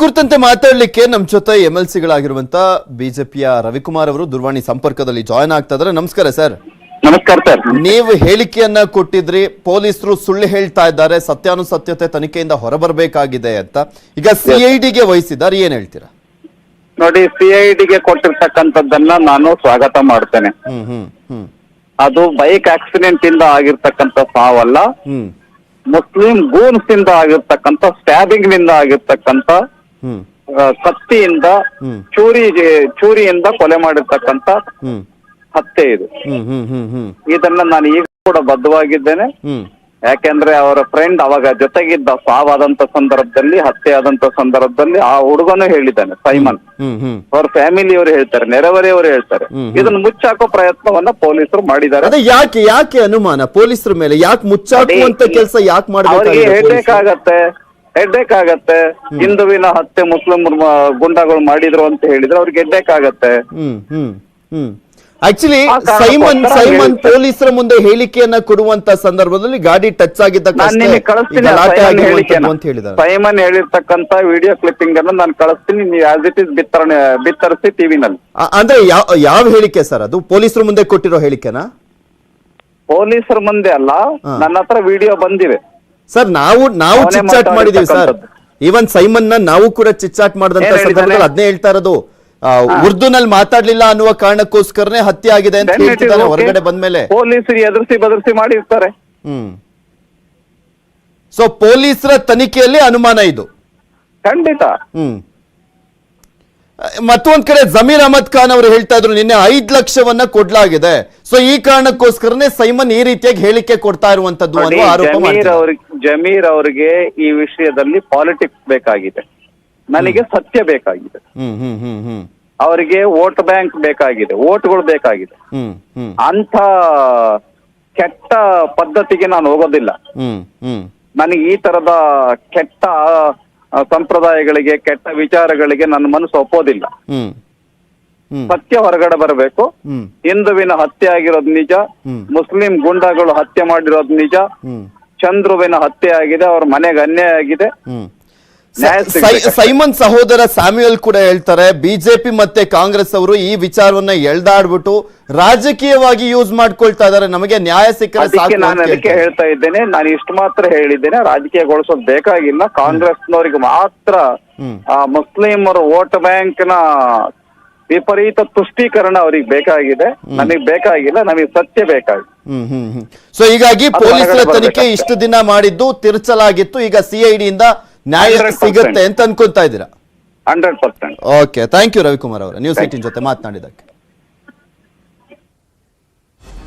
ಕುರಿತಂತೆ ಮಾತಾಡಲಿಕ್ಕೆ ನಮ್ಮ ಜೊತೆ ಎಂಎಲ್ಸಿಗಳಾಗಿರುವಂತ ಬಿಜೆಪಿಯ ರವಿಕುಮಾರ್ ಅವರು ದೂರವಾಣಿ ಸಂಪರ್ಕದಲ್ಲಿ ಜಾಯಿನ್ ಆಗ್ತಾ ಇದ್ದಾರೆ. ನಮಸ್ಕಾರ ಸರ್. ನಮಸ್ಕಾರ ಸರ್. ನೀವು ಹೇಳಿಕೆಯನ್ನ ಕೊಟ್ಟಿದ್ರಿ, ಪೊಲೀಸರು ಸುಳ್ಳು ಹೇಳ್ತಾ ಇದ್ದಾರೆ, ಸತ್ಯಾನುಸತ್ಯತೆ ತನಿಖೆಯಿಂದ ಹೊರಬರಬೇಕಾಗಿದೆ ಅಂತ. ಈಗ ಸಿಐಡಿಗೆ ವಹಿಸಿದ್ದಾರೆ, ಏನ್ ಹೇಳ್ತೀರಾ? ನೋಡಿ, ಸಿಐಡಿಗೆ ಕೊಟ್ಟಿರ್ತಕ್ಕಂಥದ್ದನ್ನ ನಾನು ಸ್ವಾಗತ ಮಾಡ್ತೇನೆ. ಅದು ಬೈಕ್ ಆಕ್ಸಿಡೆಂಟ್ ಇಂದ ಆಗಿರ್ತಕ್ಕಂಥ ಸಾವಲ್ಲ, ಮುಸ್ಲಿಂ ಗೂನ್ಸ್ ಇಂದ ಆಗಿರ್ತಕ್ಕಂಥ ಸ್ಟ್ಯಾಬಿಂಗ್ ನಿಂದ ಆಗಿರ್ತಕ್ಕಂಥ ಕತ್ತಿಯಿಂದ ಚೂರಿಯಿಂದ ಕೊಲೆ ಮಾಡಿರ್ತಕ್ಕಂಥ ಹತ್ಯೆ ಇದು. ಇದನ್ನ ನಾನು ಈಗ ಕೂಡ ಬದ್ಧವಾಗಿದ್ದೇನೆ. ಯಾಕೆಂದ್ರೆ ಅವರ ಫ್ರೆಂಡ್ ಅವಾಗ ಜೊತೆಗಿದ್ದ, ಸಾವಾದಂತ ಸಂದರ್ಭದಲ್ಲಿ, ಹತ್ಯೆ ಆದಂತ ಸಂದರ್ಭದಲ್ಲಿ ಆ ಹುಡುಗನು ಹೇಳಿದ್ದಾನೆ, ಸೈಮನ್. ಅವ್ರ ಫ್ಯಾಮಿಲಿಯವರು ಹೇಳ್ತಾರೆ, ನೆರೆಹೊರೆಯವರು ಹೇಳ್ತಾರೆ. ಇದನ್ನ ಮುಚ್ಚಾಕೋ ಪ್ರಯತ್ನವನ್ನ ಪೊಲೀಸರು ಮಾಡಿದ್ದಾರೆ. ಅದೇ ಯಾಕೆ ಅನುಮಾನ ಪೊಲೀಸರ ಮೇಲೆ? ಯಾಕೆ ಮುಚ್ಚಾಕುವಂತ ಕೆಲಸ ಯಾಕೆ ಅವರಿಗೆ ಹೆಡ್ಡೇಕ್ ಆಗತ್ತೆ. ಹಿಂದುವಿನ ಹತ್ಯೆ ಮುಸ್ಲಿಂ ಗುಂಡಾಗಳು ಮಾಡಿದ್ರು ಅಂತ ಹೇಳಿದ್ರೆ ಅವ್ರಿಗೆ ಹೆಡ್ಡೇಕ್ ಆಗತ್ತೆ. ಆಕ್ಚುಲಿ ಸೈಮನ್ ಪೊಲೀಸರ ಮುಂದೆ ಹೇಳಿಕೆಯನ್ನ ಕೊಡುವಂತ ಸಂದರ್ಭದಲ್ಲಿ ಗಾಡಿ ಟಚ್ ಆಗಿದ್ದ ಸೈಮನ್ ಹೇಳಿರ್ತಕ್ಕಂತ ವಿಡಿಯೋ ಕ್ಲಿಪ್ಪಿಂಗ್ ಅನ್ನು ನಾನು ಕಳಿಸ್ತೀನಿ, ನೀವು ಆಸ್ ಇಟ್ ಇಸ್ ಬಿತ್ತರಿಸಿ ಟಿವಿನಲ್ಲಿ. ಅಂದ್ರೆ ಯಾವ ಹೇಳಿಕೆ ಸರ್ ಅದು? ಪೊಲೀಸರ ಮುಂದೆ ಕೊಟ್ಟಿರೋ ಹೇಳಿಕೆನಾ? ಪೊಲೀಸರ ಮುಂದೆ ಅಲ್ಲ, ನನ್ನ ಹತ್ರ ವಿಡಿಯೋ ಬಂದಿವೆ ಸರ್. ನಾವು ಚಿಟ್ಚಾಟ್ ಮಾಡಿದೀವಿ ಸರ್. ಈವನ್ ಸೈಮನ್ ನಾವು ಕೂಡ ಚಿಟ್ಚಾಟ್ ಮಾಡಿದಂತ ಸಂದರ್ಭದಲ್ಲಿ ಅದನ್ನೇ ಹೇಳ್ತಾ ಇರೋದು. ಉರ್ದುನಲ್ಲಿ ಮಾತಾಡ್ಲಿಲ್ಲ ಅನ್ನುವ ಕಾರಣಕ್ಕೋಸ್ಕರನೇ ಹತ್ಯೆ ಆಗಿದೆ ಅಂತ ಹೇಳ್ತಿದ್ದಾರೆ ಹೊರಗಡೆ ಬಂದ್ಮೇಲೆ. ಪೊಲೀಸರು ಎದುರಿಸಿ ಬದರಿಸಿ ಮಾಡಿರ್ತಾರೆ. ಸೊ ಪೊಲೀಸರ ತನಿಖೆಯಲ್ಲಿ ಅನುಮಾನ ಇದು ಖಂಡಿತ. ಮತ್ತೊಂದ್ ಕಡೆ ಜಮೀರ್ ಅಹಮದ್ ಖಾನ್ ಅವರು ಹೇಳ್ತಾ ಇದ್ರು, ನಿನ್ನೆ 5 ಲಕ್ಷವನ್ನ ಕೊಡ್ಲಾಗಿದೆ. ಸೊ ಈ ಕಾರಣಕ್ಕೋಸ್ಕರನೇ ಸೈಮನ್ ಈ ರೀತಿಯಾಗಿ ಹೇಳಿಕೆ ಕೊಡ್ತಾ ಇರುವಂತದ್ದು ಅನ್ನುವ ಆರೋಪ ಮಾಡಿದ್ದಾರೆ. ಜಮೀರ್ ಅವರಿಗೆ ಈ ವಿಷಯದಲ್ಲಿ ಪಾಲಿಟಿಕ್ಸ್ ಬೇಕಾಗಿದೆ, ನನಗೆ ಸತ್ಯ ಬೇಕಾಗಿದೆ. ಅವರಿಗೆ ವೋಟ್ ಬ್ಯಾಂಕ್ ಬೇಕಾಗಿದೆ, ವೋಟ್ಗಳು ಬೇಕಾಗಿದೆ. ಅಂತ ಕೆಟ್ಟ ಪದ್ಧತಿಗೆ ನಾನು ಹೋಗೋದಿಲ್ಲ. ನನಗೆ ಈ ತರದ ಕೆಟ್ಟ ಸಂಪ್ರದಾಯಗಳಿಗೆ, ಕೆಟ್ಟ ವಿಚಾರಗಳಿಗೆ ನನ್ನ ಮನಸ್ಸು ಒಪ್ಪೋದಿಲ್ಲ. ಸತ್ಯ ಹೊರಗಡೆ ಬರಬೇಕು. ಹಿಂದುವಿನ ಹತ್ಯೆ ಆಗಿರೋದು ನಿಜ, ಮುಸ್ಲಿಂ ಗುಂಡಾಗಳು ಹತ್ಯೆ ಮಾಡಿರೋದು ನಿಜ, ಚಂದ್ರುವಿನ ಹತ್ಯೆ ಆಗಿದೆ, ಅವ್ರ ಮನೆಗೆ ಅನ್ಯಾಯ ಆಗಿದೆ. ಸೈಮನ್ ಸಹೋದರ ಸ್ಯಾಮ್ಯುಯಲ್ ಕೂಡ ಹೇಳ್ತಾರೆ, ಬಿಜೆಪಿ ಮತ್ತೆ ಕಾಂಗ್ರೆಸ್ ಅವರು ಈ ವಿಚಾರವನ್ನ ಎಳ್ದಾಡ್ಬಿಟ್ಟು ರಾಜಕೀಯವಾಗಿ ಯೂಸ್ ಮಾಡ್ಕೊಳ್ತಾ ಇದಾರೆ, ನಮಗೆ ನ್ಯಾಯ ಸಿಕ್ಕರೆ ನಾನು ಅದಕ್ಕೆ ಹೇಳ್ತಾ ಇದ್ದೇನೆ. ನಾನು ಇಷ್ಟು ಮಾತ್ರ ಹೇಳಿದ್ದೇನೆ, ರಾಜಕೀಯಗೊಳಿಸೋದು ಬೇಕಾಗಿಲ್ಲ. ಕಾಂಗ್ರೆಸ್ನವರಿಗೆ ಮಾತ್ರ ಮುಸ್ಲಿಮರು ವೋಟ್ ಬ್ಯಾಂಕ್ ನ ವಿಪರೀತ ತುಷ್ಟೀಕರಣ ಅವ್ರಿಗೆ ಬೇಕಾಗಿದೆ, ನನಗೆ ಬೇಕಾಗಿಲ್ಲ. ನಮಗೆ ಸತ್ಯ ಬೇಕಾಗಿದೆ. ಸೊ ಹೀಗಾಗಿ ಪೊಲೀಸರ ತನಿಖೆ ಇಷ್ಟು ದಿನ ಮಾಡಿದ್ದು ತಿರುಚಲಾಗಿತ್ತು, ಈಗ ಸಿಐಡಿ ಇಂದ ನ್ಯಾಯ ಸಿಗುತ್ತೆ ಅಂತ ಅನ್ಕೊಂತಾ ಇದ್ದೀರಾ? 100%. ಓಕೆ, ಥ್ಯಾಂಕ್ ಯು ರವಿಕುಮಾರ್ ಅವರ ನ್ಯೂಸ್ 18 ಜೊತೆ ಮಾತನಾಡಿದಕ್ಕೆ.